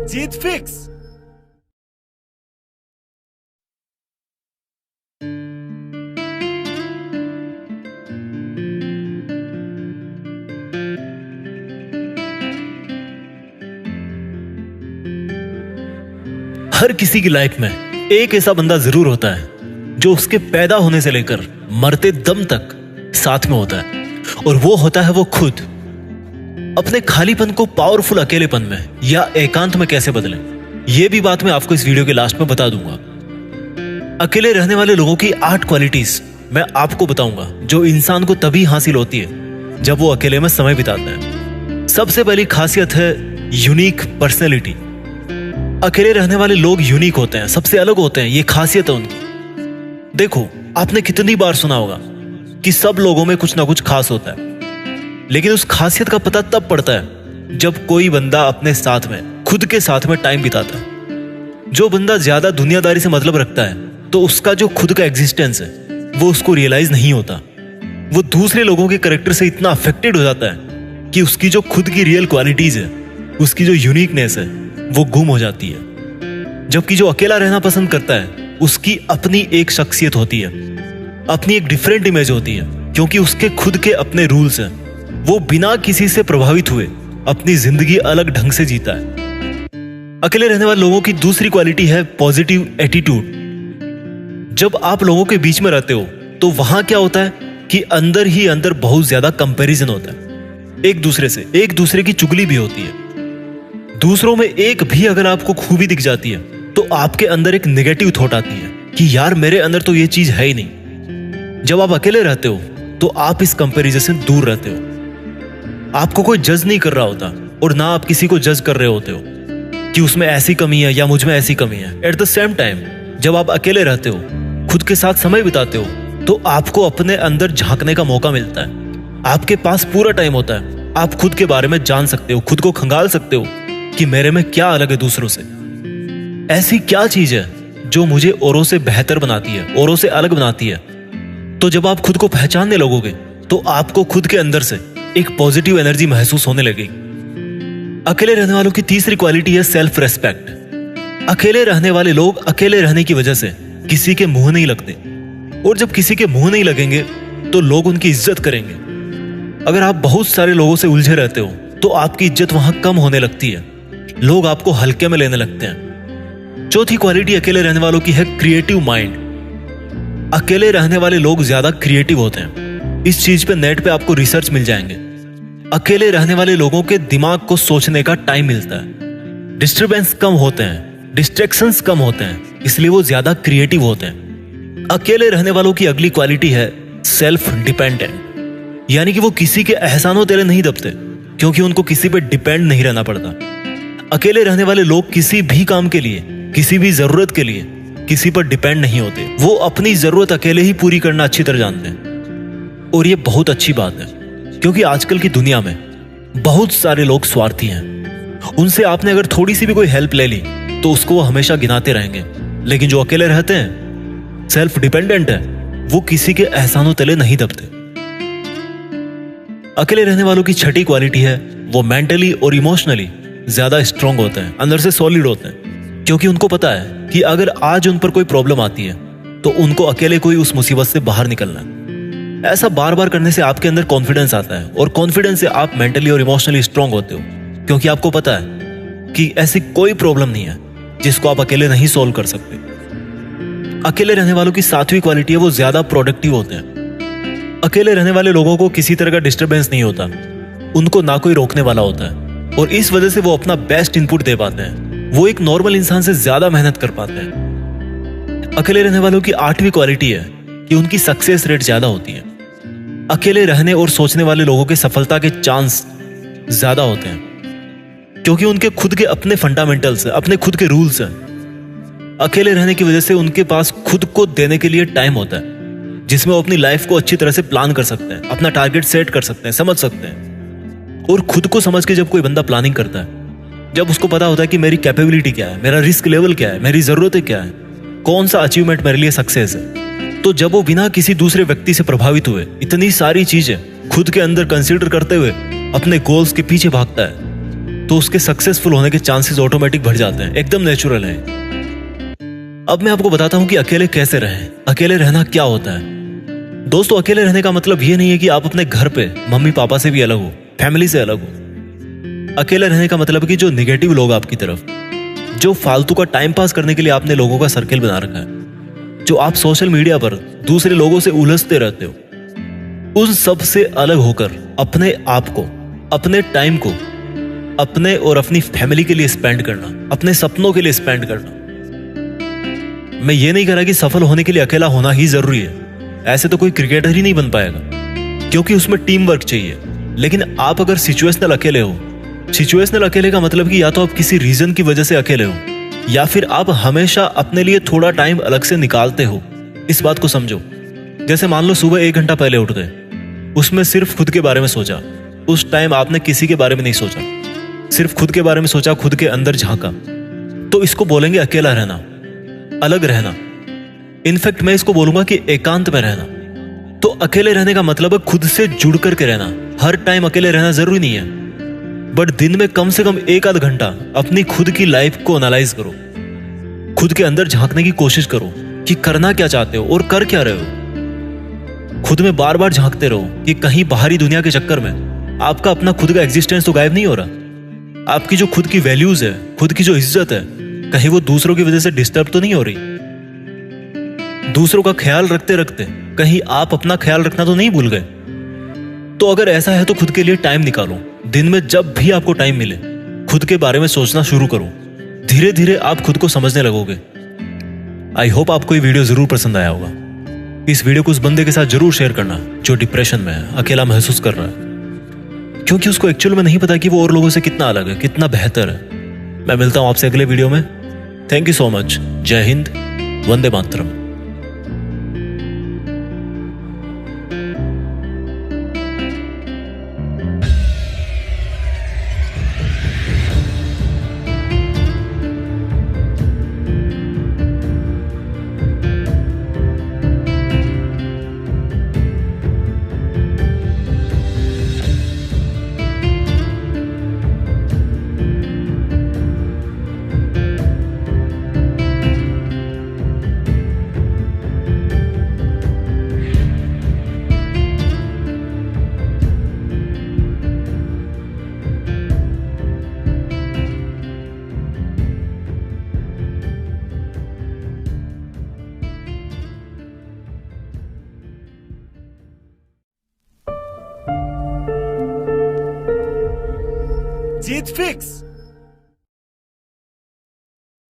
जीत fix. हर किसी की life में एक ऐसा बंदा जरूर होता है जो उसके पैदा होने से लेकर मरते दम तक साथ में होता है, और वो होता है वो खुद। अपने खालीपन को पावरफुल अकेलेपन में या एकांत में कैसे बदलें, ये भी बात मैं आपको इस वीडियो के लास्ट में बता दूंगा। अकेले रहने वाले लोगों की 8 क्वालिटीज मैं आपको बताऊंगा जो इंसान को तभी हासिल होती है जब वो अकेले में समय बिताता है। सबसे पहली खासियत है यूनिक पर्सनैलिटी। अकेले रहने वाले लोग यूनिक होते हैं, सबसे अलग होते हैं, ये खासियत है उनकी। देखो, आपने कितनी बार सुना होगा कि सब लोगों में कुछ ना कुछ खास होता है, लेकिन उस खासियत का पता तब पड़ता है जब कोई बंदा अपने साथ में, खुद के साथ में टाइम बिताता है। जो बंदा ज्यादा दुनियादारी से मतलब रखता है तो उसका जो खुद का एग्जिस्टेंस है वो उसको रियलाइज नहीं होता। वो दूसरे लोगों के कैरेक्टर से इतना अफेक्टेड हो जाता है कि उसकी जो खुद की रियल क्वालिटीज है, उसकी जो यूनिकनेस है, वो गुम हो जाती है। जबकि जो अकेला रहना पसंद करता है उसकी अपनी एक शख्सियत होती है, अपनी एक डिफरेंट इमेज होती है, क्योंकि उसके खुद के अपने रूल्स हैं। वो बिना किसी से प्रभावित हुए अपनी जिंदगी अलग ढंग से जीता है। अकेले रहने वाले लोगों की दूसरी क्वालिटी है पॉजिटिव एटीट्यूड। जब आप लोगों के बीच में रहते हो तो वहां क्या होता है कि अंदर ही अंदर बहुत ज्यादा कंपैरिजन होता है, एक दूसरे से, एक दूसरे की चुगली भी होती है। दूसरों में एक भी अगर आपको खूबी दिख जाती है तो आपके अंदर एक नेगेटिव थॉट आती है कि यार मेरे अंदर तो ये चीज है ही नहीं। जब आप अकेले रहते हो तो आप इस कंपैरिजन से दूर रहते हो। आपको कोई जज नहीं कर रहा होता और ना आप किसी को जज कर रहे होते हो कि उसमें ऐसी कमी है या मुझ में ऐसी कमी है। एट द सेम टाइम जब आप अकेले रहते हो, खुद के साथ समय बिताते हो, तो आपको अपने अंदर झांकने का मौका मिलता है। आपके पास पूरा टाइम होता है, आप खुद के बारे में जान सकते हो, खुद को खंगाल सकते हो कि मेरे में क्या अलग है दूसरों से। ऐसी क्या चीज है जो मुझे औरों से बेहतर बनाती है, औरों से अलग बनाती है। तो जब आप खुद को पहचानने लगोगे तो आपको खुद के अंदर से एक पॉजिटिव एनर्जी महसूस होने लगेगी। अकेले रहने वालों की तीसरी क्वालिटी है सेल्फ रेस्पेक्ट। अकेले रहने वाले लोग अकेले रहने की वजह से किसी के मुंह नहीं लगते, और जब किसी के मुंह नहीं लगेंगे तो लोग उनकी इज्जत करेंगे। अगर आप बहुत सारे लोगों से उलझे रहते हो तो आपकी इज्जत वहां कम होने लगती है, लोग आपको हल्के में लेने लगते हैं। चौथी क्वालिटी अकेले रहने वालों की है क्रिएटिव माइंड। अकेले रहने वाले लोग ज्यादा क्रिएटिव होते हैं। इस चीज पे नेट पे आपको रिसर्च मिल जाएंगे। अकेले रहने वाले लोगों के दिमाग को सोचने का टाइम मिलता है, डिस्टर्बेंस कम होते हैं, डिस्ट्रैक्शंस कम होते हैं, इसलिए वो ज्यादा क्रिएटिव होते हैं। अकेले रहने वालों की अगली क्वालिटी है सेल्फ डिपेंडेंट, यानी कि वो किसी के एहसानों तेरे नहीं दबते, क्योंकि उनको किसी पे डिपेंड नहीं रहना पड़ता। अकेले रहने वाले लोग किसी भी काम के लिए, किसी भी जरूरत के लिए किसी पर डिपेंड नहीं होते। वो अपनी जरूरत अकेले ही पूरी करना अच्छी तरह जानते हैं, और ये बहुत अच्छी बात है, क्योंकि आजकल की दुनिया में बहुत सारे लोग स्वार्थी हैं। उनसे आपने अगर थोड़ी सी भी कोई हेल्प ले ली तो उसको वो हमेशा गिनाते रहेंगे। लेकिन जो अकेले रहते हैं, सेल्फ डिपेंडेंट है, वो किसी के एहसानों तले नहीं दबते। अकेले रहने वालों की छठी क्वालिटी है वो मेंटली और इमोशनली ज्यादा स्ट्रांग होते हैं, अंदर से सॉलिड होते हैं, क्योंकि उनको पता है कि अगर आज उन पर कोई प्रॉब्लम आती है तो उनको अकेले कोई उस मुसीबत से बाहर निकलना है। ऐसा बार बार करने से आपके अंदर कॉन्फिडेंस आता है, और कॉन्फिडेंस से आप मेंटली और इमोशनली स्ट्रांग होते हो, क्योंकि आपको पता है कि ऐसी कोई प्रॉब्लम नहीं है जिसको आप अकेले नहीं सॉल्व कर सकते। अकेले रहने वालों की सातवीं क्वालिटी है वो ज्यादा प्रोडक्टिव होते हैं। अकेले रहने वाले लोगों को किसी तरह का डिस्टर्बेंस नहीं होता, उनको ना कोई रोकने वाला होता है, और इस वजह से वो अपना बेस्ट इनपुट दे पाते हैं। वो एक नॉर्मल इंसान से ज्यादा मेहनत कर पाते हैं। अकेले रहने वालों की 8वीं क्वालिटी है कि उनकी सक्सेस रेट ज्यादा होती है। अकेले रहने और सोचने वाले लोगों के सफलता के चांस ज्यादा होते हैं, क्योंकि उनके खुद के अपने फंडामेंटल्स हैं, अपने खुद के रूल्स हैं। अकेले रहने की वजह से उनके पास खुद को देने के लिए टाइम होता है, जिसमें वो अपनी लाइफ को अच्छी तरह से प्लान कर सकते हैं, अपना टारगेट सेट कर सकते हैं, समझ सकते हैं। और खुद को समझ के जब कोई बंदा प्लानिंग करता है, जब उसको पता होता है कि मेरी कैपेबिलिटी क्या है, मेरा रिस्क लेवल क्या है, मेरी जरूरतें क्या है, कौन सा अचीवमेंट मेरे लिए सक्सेस है, तो जब वो बिना किसी दूसरे व्यक्ति से प्रभावित हुए इतनी सारी चीजें खुद के अंदर कंसीडर करते हुए अपने गोल्स के पीछे भागता है, तो उसके सक्सेसफुल होने के चांसेस ऑटोमेटिक बढ़ जाते हैं, एकदम नेचुरल है। अब मैं आपको बताता हूं कि अकेले कैसे रहें, अकेले रहना क्या होता है। दोस्तों, अकेले रहने का मतलब ये नहीं है कि आप अपने घर पे मम्मी पापा से भी अलग हो, फैमिली से अलग हो। अकेले रहने का मतलब कि जो निगेटिव लोग आपकी तरफ, जो फालतू का टाइम पास करने के लिए आपने लोगों का सर्कल बना रखा है, जो आप सोशल मीडिया पर दूसरे लोगों से उलझते रहते हो, उन सब से अलग होकर अपने आप को, अपने टाइम को अपने और अपनी फैमिली के लिए स्पेंड करना, अपने सपनों के लिए स्पेंड करना। मैं ये नहीं कह रहा कि सफल होने के लिए अकेला होना ही जरूरी है। ऐसे तो कोई क्रिकेटर ही नहीं बन पाएगा, क्योंकि उसमें टीम वर्क चाहिए। लेकिन आप अगर सिचुएशनल अकेले हो, सिचुएशनल अकेले का मतलब कि या तो आप किसी रीजन की वजह से अकेले हो, या फिर आप हमेशा अपने लिए थोड़ा टाइम अलग से निकालते हो। इस बात को समझो। जैसे मान लो सुबह 1 घंटा पहले उठ गए, उसमें सिर्फ खुद के बारे में सोचा। उस टाइम आपने किसी के बारे में नहीं सोचा, सिर्फ खुद के बारे में सोचा, खुद के अंदर झांका। तो इसको बोलेंगे अकेला रहना, अलग रहना। इनफैक्ट मैं इसको बोलूंगा कि एकांत में रहना। तो अकेले रहने का मतलब है खुद से जुड़ करके रहना। हर टाइम अकेले रहना जरूरी नहीं है, बट दिन में कम से कम 1 आध घंटा अपनी खुद की लाइफ को एनालाइज करो, खुद के अंदर झांकने की कोशिश करो कि करना क्या चाहते हो और कर क्या रहे हो। खुद में बार बार झांकते रहो कि कहीं बाहरी दुनिया के चक्कर में आपका अपना खुद का एग्जिस्टेंस तो गायब नहीं हो रहा। आपकी जो खुद की वैल्यूज है, खुद की जो इज्जत है, कहीं वो दूसरों की वजह से डिस्टर्ब तो नहीं हो रही। दूसरों का ख्याल रखते रखते कहीं आप अपना ख्याल रखना तो नहीं भूल गए। तो अगर ऐसा है तो खुद के लिए टाइम निकालो। दिन में जब भी आपको टाइम मिले, खुद के बारे में सोचना शुरू करो। धीरे धीरे आप खुद को समझने लगोगे। आई होप आपको ये वीडियो जरूर पसंद आया होगा। इस वीडियो को उस बंदे के साथ जरूर शेयर करना जो डिप्रेशन में है, अकेला महसूस कर रहा है, क्योंकि उसको एक्चुअल में नहीं पता कि वो और लोगों से कितना अलग है, कितना बेहतर है। मैं मिलता हूं आपसे अगले वीडियो में। Thank you so much. जय हिंद, वंदे मातरम। जीत फिक्स।